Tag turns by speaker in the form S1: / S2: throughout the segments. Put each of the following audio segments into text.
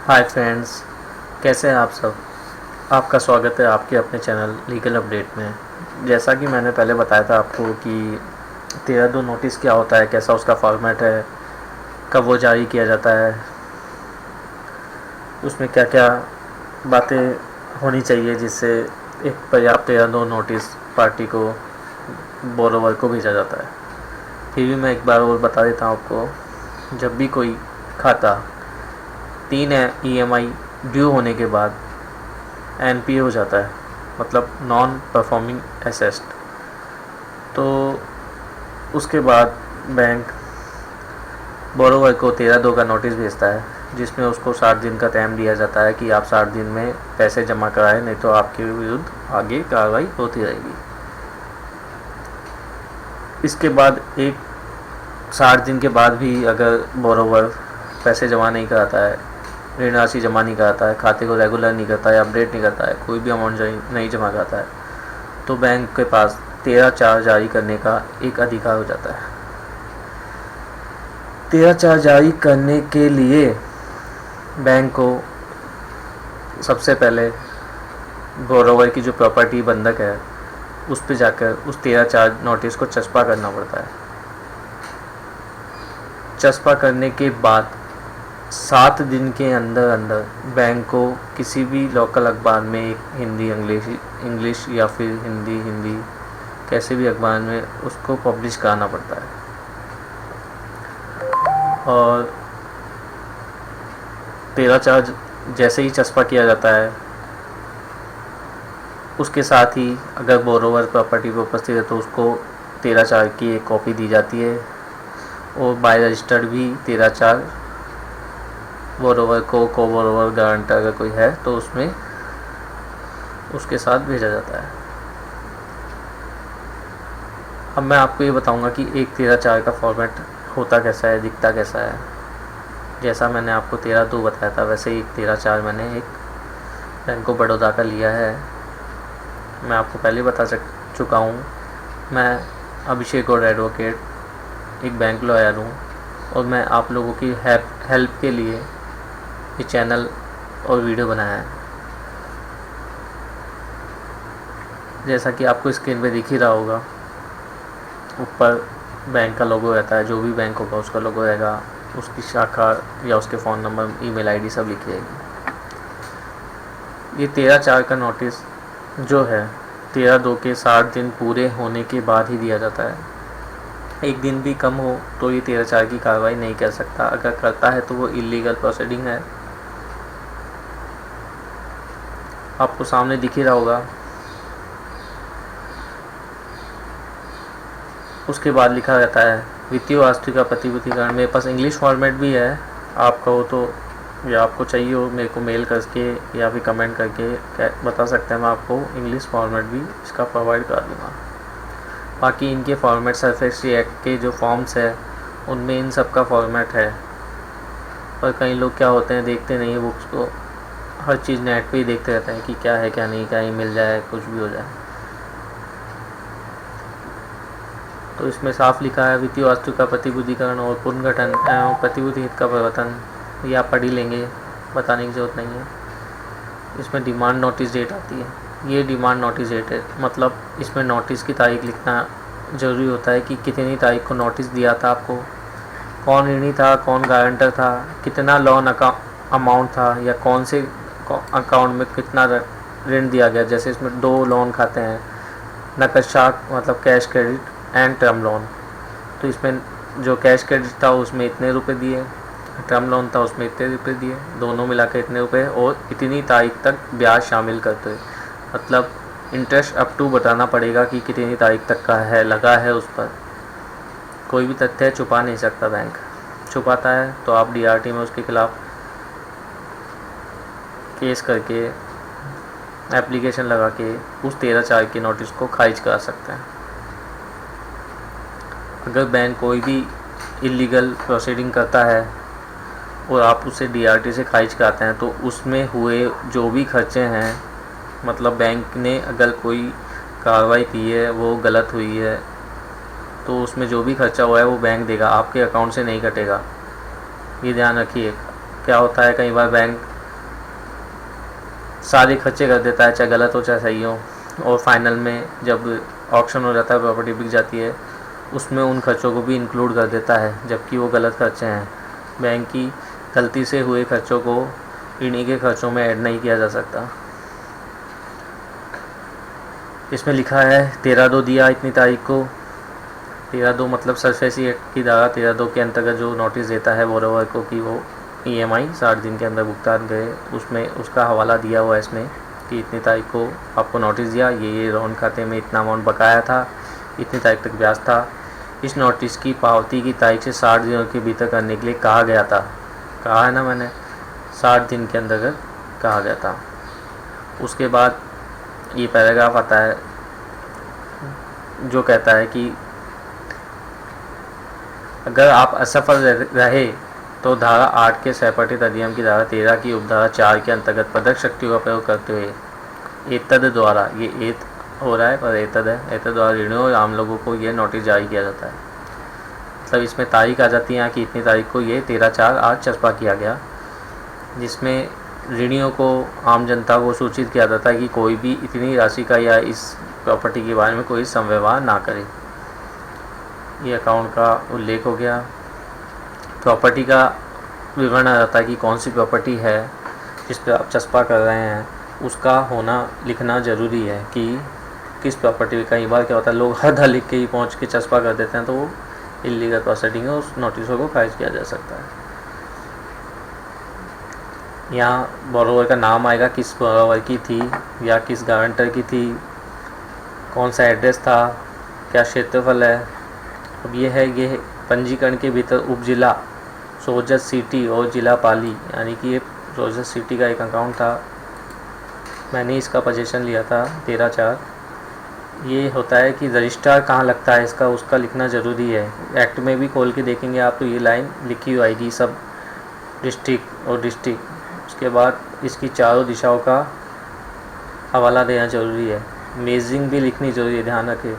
S1: Hi friends, कैसे हैं आप सब। आपका स्वागत है आपके अपने चैनल लीगल अपडेट में। जैसा कि मैंने पहले बताया था आपको कि 13(2) नोटिस क्या होता है, कैसा उसका फॉर्मेट है, कब वो जारी किया जाता है, उसमें क्या क्या बातें होनी चाहिए जिससे एक पर्याप्त 13(2) नोटिस पार्टी को बोरोवर को भेजा जाता है। फिर भी मैं एक बार और बता देता हूँ आपको। जब भी कोई खाता 3 EMI ड्यू होने के बाद NPA हो जाता है, मतलब नॉन परफॉर्मिंग एसेस्ट, तो उसके बाद बैंक बोरोवर को 13(2) का नोटिस भेजता है, जिसमें उसको 60 दिन का टाइम दिया जाता है कि आप 60 दिन में पैसे जमा कराएं, नहीं तो आपके विरुद्ध आगे कार्रवाई होती रहेगी। इसके बाद 60 दिन के बाद भी अगर बोरोवर पैसे जमा नहीं कराता है, ऋण राशि जमा नहीं कराता है, खाते को रेगुलर नहीं करता है, अपडेट नहीं करता है, कोई भी अमाउंट नहीं जमा कराता है, तो बैंक के पास 13(4) जारी करने का एक अधिकार हो जाता है। 13(4) जारी करने के लिए बैंक को सबसे पहले बोरोवर की जो प्रॉपर्टी बंधक है उस पर जाकर उस 13(4) नोटिस को चस्पा करना पड़ता है। चस्पा करने के बाद 7 दिन के अंदर अंदर बैंक को किसी भी लोकल अखबार में, एक हिंदी इंग्लिश या फिर हिंदी कैसे भी अखबार में उसको पब्लिश कराना पड़ता है। और 13(4) जैसे ही चस्पा किया जाता है, उसके साथ ही अगर बोरोवर प्रॉपर्टी पर उपस्थित है तो उसको 13(4) की एक कॉपी दी जाती है, और बाय रजिस्टर्ड भी 13(4) बोरोवर को बोरोवर गारंटर अगर कोई है तो उसमें उसके साथ भेजा जाता है। अब मैं आपको ये बताऊंगा कि एक 13(4) का फॉर्मेट होता कैसा है, दिखता कैसा है। जैसा मैंने आपको 13(2) बताया था, वैसे ही 13(4) मैंने एक बैंक ऑफ बड़ौदा का लिया है। मैं आपको पहले बता चुका हूँ, मैं अभिषेक और एडवोकेट, एक बैंक लॉयर हूँ, और मैं आप लोगों की हेल्प के लिए ये चैनल और वीडियो बनाया है। जैसा कि आपको स्क्रीन पे दिख ही रहा होगा, ऊपर बैंक का लोगो रहता है, जो भी बैंक होगा उसका लोगो रहेगा, उसकी शाखा या उसके फ़ोन नंबर, ईमेल आईडी सब लिखी रहेगी। ये 13(4) का नोटिस जो है 13(2) के 60 दिन पूरे होने के बाद ही दिया जाता है। एक दिन भी कम हो तो ये 13(4) की कार्रवाई नहीं कर सकता। अगर करता है तो वो इलीगल प्रोसीडिंग है। आपको सामने दिख ही रहा होगा। उसके बाद लिखा रहता है वित्तीय वास्तु का प्रतिभूतिकरण। मेरे पास इंग्लिश फॉर्मेट भी है, आप कहो तो, या आपको चाहिए हो मेरे को मेल करके या फिर कमेंट करके बता सकते हैं, मैं आपको इंग्लिश फॉर्मेट भी इसका प्रोवाइड कर दूँगा। बाकी इनके फॉर्मेट सरफेसी एक्ट के जो फॉर्म्स है उनमें इन सब का फॉर्मेट है, पर कई लोग क्या होते हैं, देखते नहीं है बुक्स को, हर चीज़ नेट पे ही देखते रहते हैं कि क्या है क्या नहीं, क्या ही मिल जाए, कुछ भी हो जाए। तो इसमें साफ लिखा है वित्तीय वास्तु का प्रतिभूतिकरण और पुनर्गठन एवं प्रतिभूति हित का परिवर्तन, ये आप पढ़ ही लेंगे, बताने की ज़रूरत नहीं है। इसमें डिमांड नोटिस डेट आती है, ये डिमांड नोटिस डेट है, मतलब इसमें नोटिस की तारीख लिखना ज़रूरी होता है कि कितनी तारीख को नोटिस दिया था आपको, कौन ऋणी था, कौन गारंटर था, कितना लोन अमाउंट था, या कौन से अकाउंट में कितना ऋण दिया गया। जैसे इसमें 2 लोन खाते हैं, नकद शाख मतलब cash credit and term loan. तो इसमें जो कैश क्रेडिट था उसमें इतने रुपए दिए, टर्म लोन था उसमें इतने रुपए दिए, दोनों मिलाकर इतने रुपए, और इतनी तारीख तक ब्याज शामिल करते हुए, मतलब इंटरेस्ट अप टू बताना पड़ेगा कि कितनी तारीख तक का है, लगा है उस पर। कोई भी तथ्य छुपा नहीं सकता बैंक, छुपाता है तो आप DRT में उसके खिलाफ केस करके, एप्लीकेशन लगा के उस 13(4) की नोटिस को खारिज करा सकते हैं। अगर बैंक कोई भी इलीगल प्रोसीडिंग करता है और आप उसे DRT से खारिज कराते हैं, तो उसमें हुए जो भी खर्चे हैं, मतलब बैंक ने अगर कोई कार्रवाई की है वो गलत हुई है, तो उसमें जो भी खर्चा हुआ है वो बैंक देगा, आपके अकाउंट से नहीं कटेगा। ये ध्यान रखिए। क्या होता है, कई बार बैंक सारे खर्चे कर देता है, चाहे गलत हो चाहे सही हो, और फाइनल में जब ऑक्शन हो जाता है, प्रॉपर्टी बिक जाती है, उसमें उन खर्चों को भी इंक्लूड कर देता है, जबकि वो गलत खर्चे हैं। बैंक की गलती से हुए खर्चों को इन्हीं के खर्चों में ऐड नहीं किया जा सकता। इसमें लिखा है 13/2 दिया इतनी तारीख को। 13/2 मतलब सरफेसी एक्ट की धारा 13/2 के अंतर्गत जो नोटिस देता है बोरोवर को कि वो EMI 60 दिन के अंदर भुगतान करे, उसमें उसका हवाला दिया हुआ है इसमें कि इतनी तारीख को आपको नोटिस दिया, ये लोन खाते में इतना अमाउंट बकाया था, इतनी तारीख तक ब्याज था। इस नोटिस की पावती की तारीख से 60 दिनों के भीतर करने के लिए कहा गया था। कहा है ना मैंने, 60 दिन के अंदर कहा गया था। उसके बाद ये पैराग्राफ आता है जो कहता है कि अगर आप असफल रहे तो धारा 8 के सहपठित अधिनियम की धारा 13 की उपधारा 4 के अंतर्गत पदक शक्ति का प्रयोग करते हुए एतद द्वारा, ये एत हो रहा है पर एतद है, एतद द्वारा ऋणियों और आम लोगों को ये नोटिस जारी किया जाता है। मतलब इसमें तारीख आ जाती है कि इतनी तारीख को ये 13/4 आज चस्पा किया गया, जिसमें ऋणियों को, आम जनता को सूचित किया जाता है कि कोई भी इतनी राशि का या इस प्रॉपर्टी के बारे में कोई संव्यवहार ना करे। ये अकाउंट का उल्लेख हो गया। प्रॉपर्टी का विवरण आ जाता है कि कौन सी प्रॉपर्टी है जिस पर आप चस्पा कर रहे हैं, उसका होना लिखना ज़रूरी है कि किस प्रॉपर्टी। कई बार क्या होता है, लोग आधा लिख के ही पहुंच के चस्पा कर देते हैं, तो वो इलीगल प्रोसीडिंग है, उस नोटिसों को खारिज किया जा सकता है। यहाँ बोरोवर का नाम आएगा, किस बोरोवर की थी या किस गारंटर की थी, कौन सा एड्रेस था, क्या क्षेत्रफल है। अब ये पंजीकरण के भीतर उपजिला सोजत सिटी और जिला पाली, यानी कि ये सोजत सिटी का एक अकाउंट था, मैंने इसका पोजीशन लिया था 13/4। ये होता है कि रजिस्ट्रार कहाँ लगता है इसका, उसका लिखना ज़रूरी है। एक्ट में भी खोल के देखेंगे आप तो ये लाइन लिखी हुई आएगी, सब डिस्ट्रिक्ट और डिस्ट्रिक्ट। उसके बाद इसकी चारों दिशाओं का हवाला देना ज़रूरी है। मेजिंग भी लिखनी ज़रूरी है, ध्यान रखें।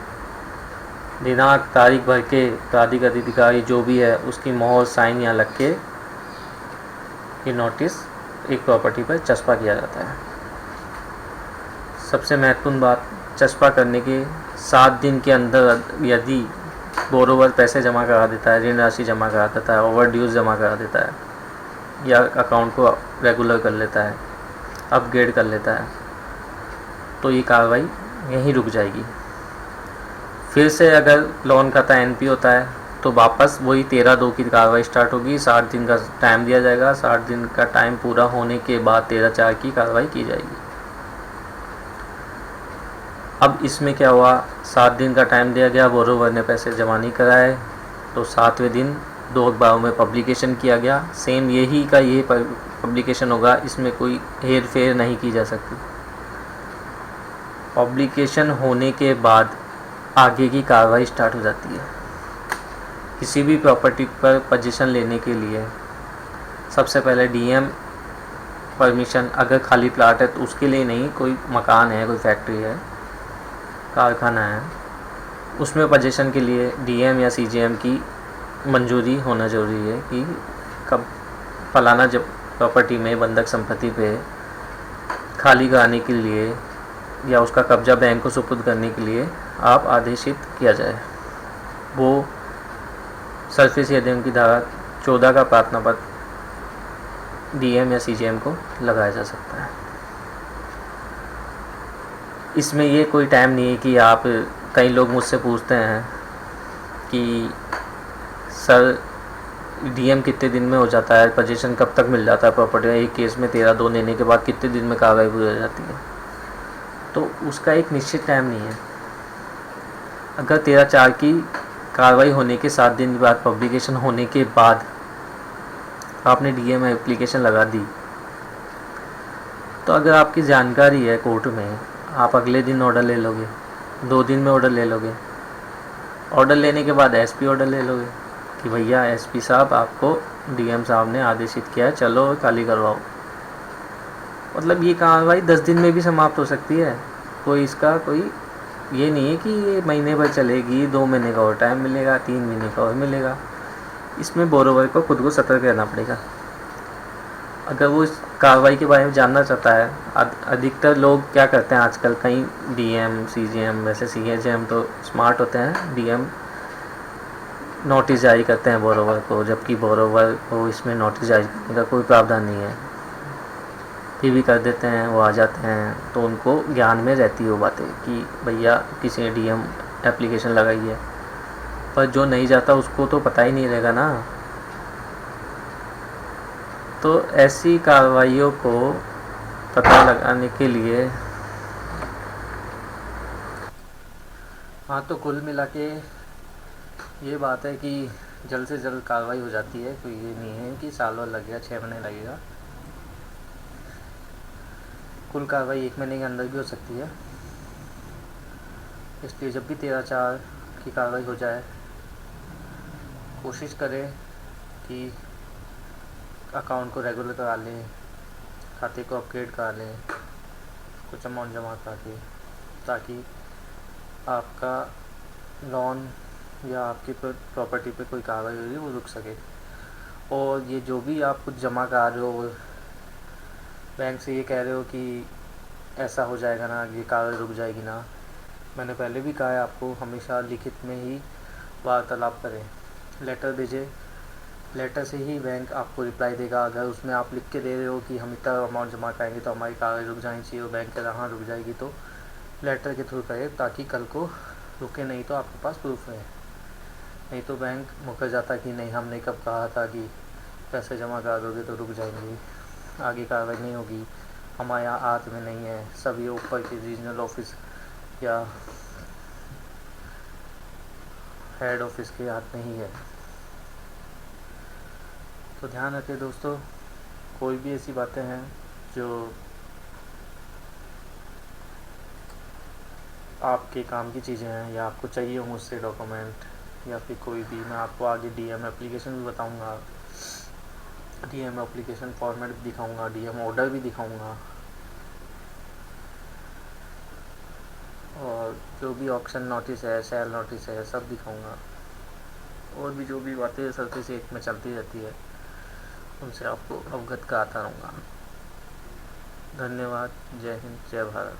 S1: दिनांक तारीख भर के प्राधिकृत अधिकारी जो भी है उसकी मोहर साइन यहाँ लग के ये नोटिस एक प्रॉपर्टी पर चस्पा किया जाता है। सबसे महत्वपूर्ण बात, चस्पा करने के 7 दिन के अंदर यदि बोरोवर पैसे जमा करा देता है, ऋण राशि जमा करा देता है, ओवर ड्यूज जमा करा देता है या अकाउंट को रेगुलर कर लेता है, अपग्रेड कर लेता है, तो ये कार्रवाई यहीं रुक जाएगी। फिर से अगर लोन खाता NP होता है तो वापस वही 13/2 की कार्रवाई स्टार्ट होगी। 60 दिन का टाइम दिया जाएगा, 60 दिन का टाइम पूरा होने के बाद 13/4 की कार्रवाई की जाएगी। अब इसमें क्या हुआ, 7 दिन का टाइम दिया गया, बोरोवर ने पैसे जमा नहीं कराए, तो 7वें दिन 2 अखबारों में पब्लिकेशन किया गया। सेम यही का ये पब्लिकेशन होगा, इसमें कोई हेर फेर नहीं की जा सकती। पब्लिकेशन होने के बाद आगे की कार्रवाई स्टार्ट हो जाती है। किसी भी प्रॉपर्टी पर पोजीशन लेने के लिए सबसे पहले DM परमिशन, अगर खाली प्लाट है तो उसके लिए नहीं, कोई मकान है, कोई फैक्ट्री है, कारखाना है, उसमें पोजीशन के लिए DM या CGM की मंजूरी होना ज़रूरी है कि कब फलाना जब प्रॉपर्टी में बंधक संपत्ति पे खाली कराने के लिए या उसका कब्जा बैंक को सुपुर्द करने के लिए आप आदेशित किया जाए। वो सरफेसी अधिनियम की धारा 14 का प्रार्थना पत्र DM या CGM को लगाया जा सकता है। इसमें ये कोई टाइम नहीं है कि आप, कई लोग मुझसे पूछते हैं कि सर DM कितने दिन में हो जाता है, पोजीशन कब तक मिल जाता है प्रॉपर्टी, एक केस में 13/2 लेने के बाद कितने दिन में कार्रवाई पूरी हो जाती है, तो उसका एक निश्चित टाइम नहीं है। अगर 13/4 की कार्रवाई होने के 7 दिन बाद, पब्लिकेशन होने के बाद आपने DM एप्लीकेशन लगा दी, तो अगर आपकी जानकारी है कोर्ट में, आप अगले दिन ऑर्डर ले लोगे, 2 दिन में ऑर्डर ले लोगे। ऑर्डर लेने के बाद SP ऑर्डर ले लोगे कि भैया SP साहब आपको DM साहब ने आदेशित किया है, चलो खाली करवाओ। मतलब ये कार्रवाई 10 दिन में भी समाप्त हो सकती है। कोई इसका कोई ये नहीं है कि ये महीने भर चलेगी, 2 महीने का और टाइम मिलेगा, 3 महीने का और मिलेगा। इसमें बोरोवर को खुद को सतर्क रहना पड़ेगा। अगर वो इस कार्रवाई के बारे में जानना चाहता है, अधिकतर लोग क्या करते हैं आजकल, कई डीएम सीजीएम, वैसे सीएचएम तो स्मार्ट होते हैं, डीएम नोटिस जारी करते हैं बोरोवर को, जबकि बोरोवर को इसमें नोटिस जारी करने का कोई प्रावधान नहीं है, फिर भी कर देते हैं, वो आ जाते हैं। तो उनको ज्ञान में रहती है वो बातें कि भैया किसी ने डीएम एप्लीकेशन लगाई है, पर जो नहीं जाता उसको तो पता ही नहीं रहेगा ना। तो ऐसी कार्रवाइयों को पता लगाने के लिए, हाँ, तो कुल मिला के ये बात है कि जल्द से जल्द कार्रवाई हो जाती है, कोई ये नहीं है कि साल भर लगेगा, 6 महीने लगेगा। कुल कार्रवाई 1 महीने के अंदर भी हो सकती है। इसलिए जब भी 13/4 की कार्रवाई हो जाए, कोशिश करें कि अकाउंट को रेगुलर करा लें, खाते को अपग्रेड करा लें, कुछ अमाउंट जमा करा के, ताकि आपका लोन या आपकी प्रॉपर्टी पे कोई कार्रवाई हो रही है वो रुक सके। और ये जो भी आप कुछ जमा करा रहे हो, बैंक से ये कह रहे हो कि ऐसा हो जाएगा ना, ये कार्रवाई रुक जाएगी ना, मैंने पहले भी कहा है आपको, हमेशा लिखित में ही वार्तालाप करें, लेटर भेजें, लेटर से ही बैंक आपको रिप्लाई देगा। अगर उसमें आप लिख के दे रहे हो कि हम इतना अमाउंट जमा कराएंगे तो हमारी कार्रवाई रुक जानी चाहिए, और बैंक कह रहा हाँ रुक जाएगी, तो लेटर के थ्रू करें ताकि कल को रुके, नहीं तो आपके पास प्रूफ है। नहीं तो बैंक मुकर जाता कि नहीं, हमने कब कहा था कि पैसे जमा करा दोगे तो रुक जाएंगे, आगे कार्रवाई नहीं होगी, हमारे यहाँ हाथ में नहीं है, सब ये ऊपर के रीजनल ऑफिस या हेड ऑफिस के हाथ में ही है। तो ध्यान रखें दोस्तों, कोई भी ऐसी बातें हैं जो आपके काम की चीज़ें हैं या आपको चाहिए हो मुझसे डॉक्यूमेंट, या फिर कोई भी, मैं आपको आगे डीएम एप्लीकेशन भी बताऊंगा, डीएम एप्लीकेशन फॉर्मेट भी दिखाऊंगा, डीएम ऑर्डर भी दिखाऊंगा, और जो भी ऑप्शन नोटिस है, सेल नोटिस है, सब दिखाऊंगा। और भी जो भी बातें सर्विस एक में चलती रहती है उनसे आपको अवगत कराता रहूँगा। धन्यवाद। जय हिंद, जय भारत।